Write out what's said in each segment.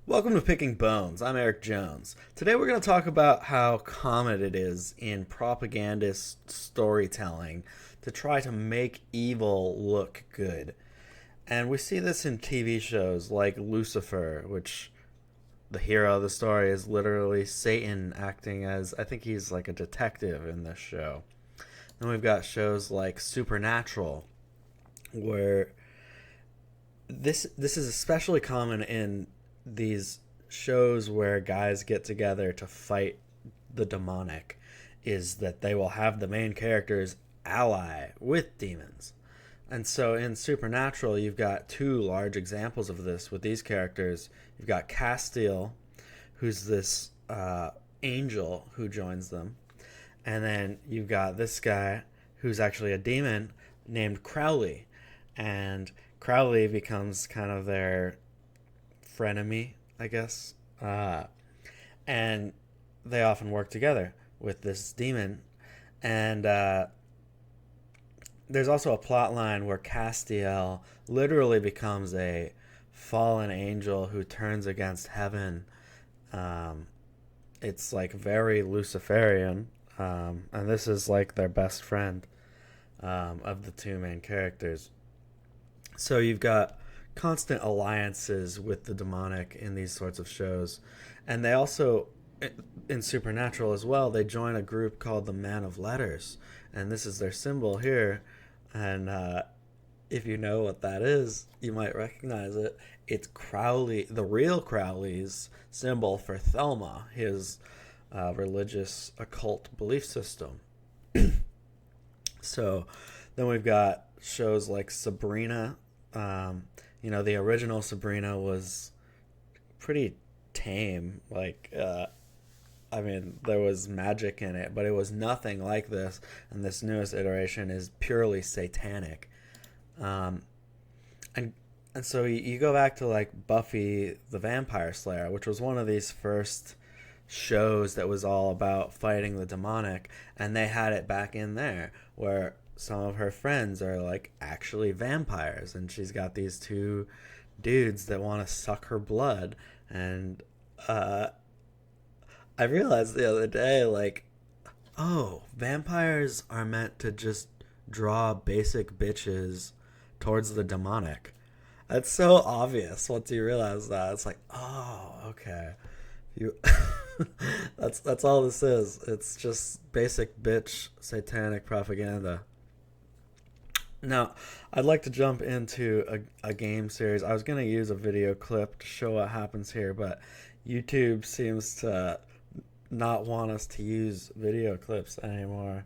Welcome to Picking Bones. I'm Eric Jones. Today we're going to talk about how common it is in propagandist storytelling to try to make evil look good. And we see this in TV shows like Lucifer, which the hero of the story is literally Satan acting as, I think he's like a detective in this show. Then we've got shows like Supernatural, where this is especially common in these shows where guys get together to fight the demonic, is that they will have the main characters ally with demons. And so in Supernatural, you've got two large examples of this with these characters. You've got Castiel, who's this angel who joins them. And then you've got this guy who's actually a demon named Crowley. And Crowley becomes kind of their frenemy, I guess. And they often work together with this demon. And there's also a plot line where Castiel literally becomes a fallen angel who turns against heaven. Um, it's like very Luciferian. And this is like their best friend of the two main characters. So you've got constant alliances with the demonic in these sorts of shows. And they also, in Supernatural as well, they join a group called the Man of Letters. And this is their symbol here. And if you know what that is, you might recognize it. It's Crowley, the real Crowley's symbol for Thelma, his religious occult belief system. So then we've got shows like Sabrina. The original Sabrina was pretty tame. There was magic in it, but it was nothing like this. And this newest iteration is purely satanic. Um, and and so you go back to like Buffy the Vampire Slayer, which was one of these first shows that was all about fighting the demonic, and they had it back in there where some of her friends are like actually vampires, and she's got these two dudes that want to suck her blood. And I realized the other day, like, oh, vampires are meant to just draw basic bitches towards the demonic. That's so obvious once you realize that. It's like, oh, okay. You that's all this is. It's just basic bitch satanic propaganda. Now, I'd like to jump into a game series. I was going to use a video clip to show what happens here, but YouTube seems to not want us to use video clips anymore.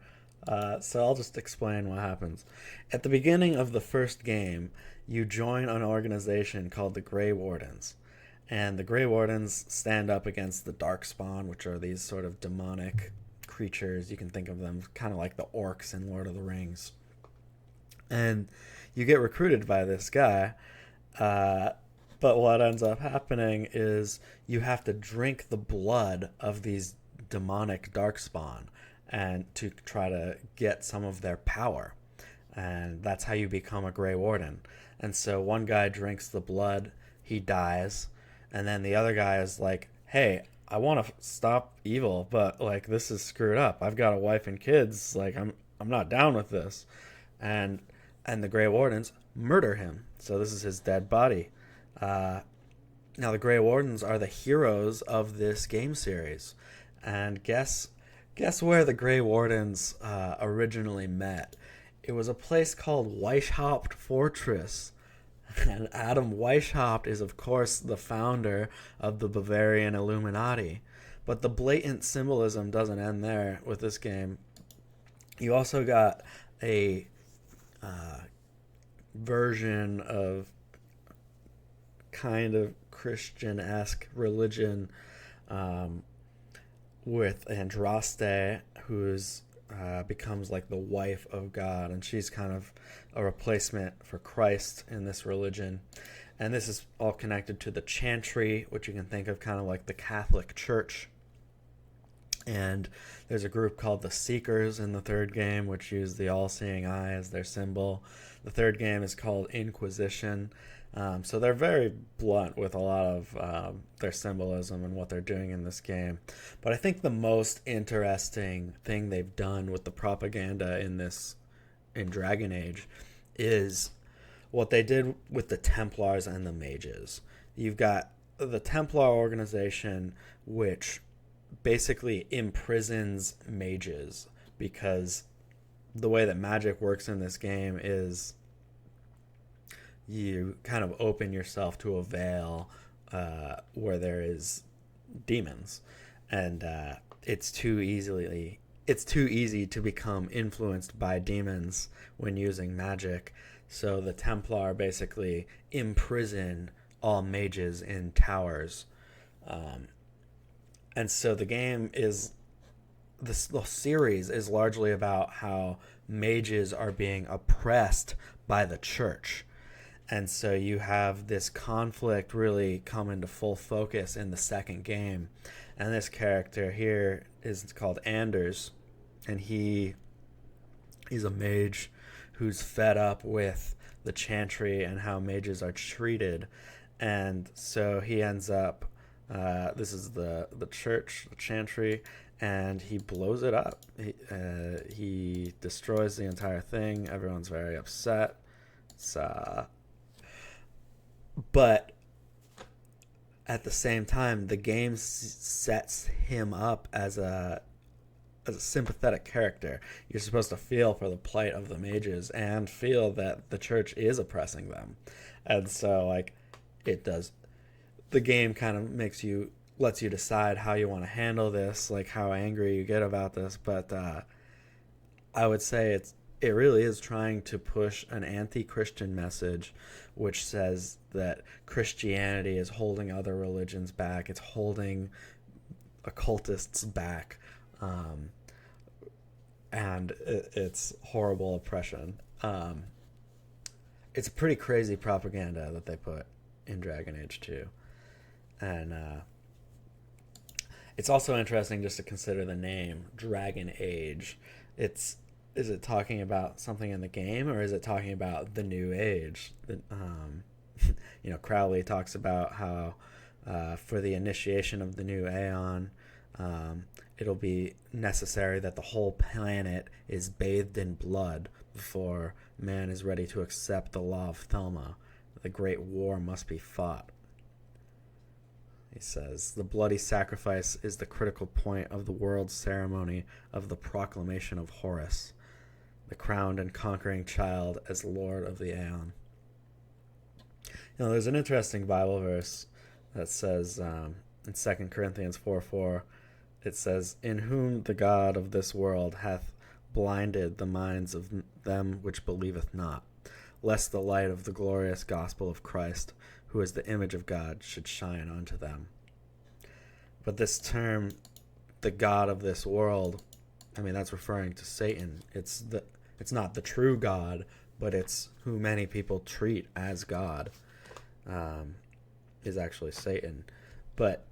So I'll just explain what happens. At the beginning of the first game, you join an organization called the Grey Wardens. And the Grey Wardens stand up against the Darkspawn, which are these sort of demonic creatures. You can think of them kind of like the orcs in Lord of the Rings. And you get recruited by this guy. But what ends up happening is you have to drink the blood of these demonic darkspawn and to try to get some of their power. And that's how you become a Grey Warden. And so one guy drinks the blood, he dies, and then the other guy is like, "Hey, I want to stop evil, but like this is screwed up. I've got a wife and kids. Like I'm not down with this." And and the Grey Wardens murder him. So this is his dead body. Uh, Now the Grey Wardens are the heroes of this game series, and guess where the Grey Wardens originally met? It was a place called Weishaupt Fortress, and Adam Weishaupt is of course the founder of the Bavarian Illuminati. But the blatant symbolism doesn't end there with this game. You also got a uh, version of kind of Christian-esque religion um, with Andraste, who's becomes like the wife of God, and she's kind of a replacement for Christ in this religion. And this is all connected to the Chantry, which you can think of kind of like the Catholic Church. And there's a group called the Seekers in the third game, which use the all-seeing eye as their symbol. The third game is called Inquisition, So they're very blunt with a lot of their symbolism and what they're doing in this game. But I think the most interesting thing they've done with the propaganda in Dragon Age is what they did with the Templars and the mages. You've got the Templar organization, which basically imprisons mages because the way that magic works in this game is you kind of open yourself to a veil where there is demons, and it's too easy to become influenced by demons when using magic. So the Templar basically imprison all mages in towers, and so the series is largely about how mages are being oppressed by the church. And so you have this conflict really come into full focus in the second game. And this character here is called Anders, and he's a mage who's fed up with the chantry and how mages are treated. And so he ends up, this is the church, the chantry, and he blows it up. He destroys the entire thing. Everyone's very upset. But at the same time, the game sets him up as a sympathetic character. You're supposed to feel for the plight of the mages and feel that the church is oppressing them. And so, like, it does. The game kind of lets you decide how you want to handle this, like how angry you get about this. But I would say it really is trying to push an anti-Christian message, which says that Christianity is holding other religions back. It's holding occultists back. And it's horrible oppression. It's pretty crazy propaganda that they put in Dragon Age 2. And it's also interesting just to consider the name Dragon Age. Is it talking about something in the game, or is it talking about the new age? Crowley talks about how for the initiation of the new Aeon, it'll be necessary that the whole planet is bathed in blood before man is ready to accept the law of Thelma. The great war must be fought. He says, the bloody sacrifice is the critical point of the world's ceremony of the proclamation of Horus, the crowned and conquering child as Lord of the Aeon. There's an interesting Bible verse that says in 2 Corinthians 4:4, it says, in whom the God of this world hath blinded the minds of them which believeth not, lest the light of the glorious gospel of Christ, who is the image of God, should shine unto them. But this term, the God of this world, that's referring to Satan. It's not the true God, but it's who many people treat as God, is actually Satan. But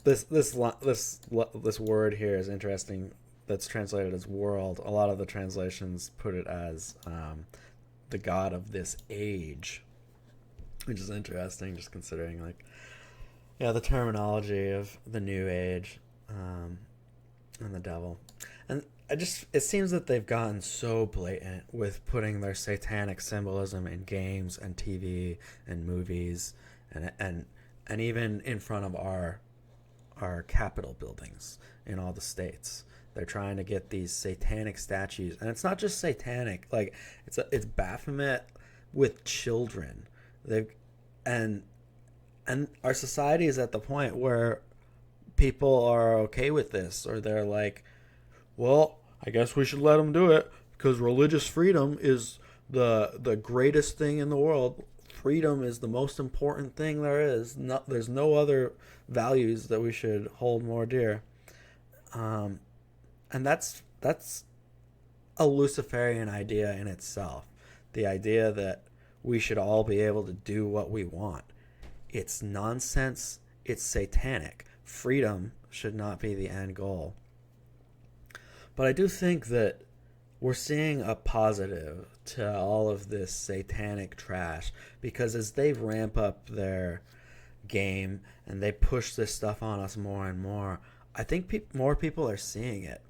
this word here is interesting. That's translated as world. A lot of the translations put it as the God of this age, which is interesting, just considering the terminology of the new age and the devil. And it seems that they've gotten so blatant with putting their satanic symbolism in games and TV and movies and even in front of our Capitol buildings in all the states. They're trying to get these satanic statues, and it's not just satanic. It's Baphomet with children. And our society is at the point where people are okay with this, or they're like, well, I guess we should let them do it because religious freedom is the greatest thing in the world. Freedom is the most important thing there is. There's no other values that we should hold more dear. And that's a Luciferian idea in itself. The idea that we should all be able to do what we want. It's nonsense. It's satanic. Freedom should not be the end goal. But I do think that we're seeing a positive to all of this satanic trash, because as they ramp up their game and they push this stuff on us more and more, I think more people are seeing it.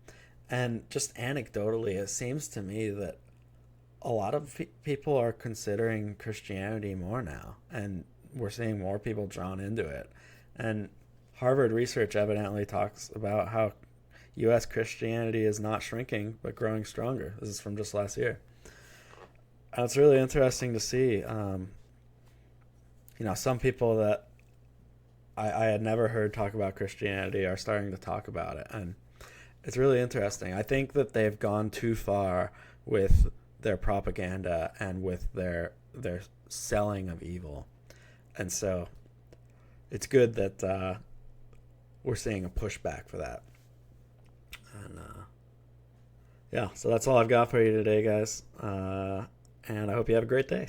And just anecdotally, it seems to me that a lot of people are considering Christianity more now, and we're seeing more people drawn into it. And Harvard research evidently talks about how U.S. Christianity is not shrinking but growing stronger. This is from just last year. And it's really interesting to see. Some people that I had never heard talk about Christianity are starting to talk about it, and it's really interesting. I think that they've gone too far with their propaganda and with their selling of evil, and so it's good that we're seeing a pushback for that. And yeah, so that's all I've got for you today, guys. And I hope you have a great day.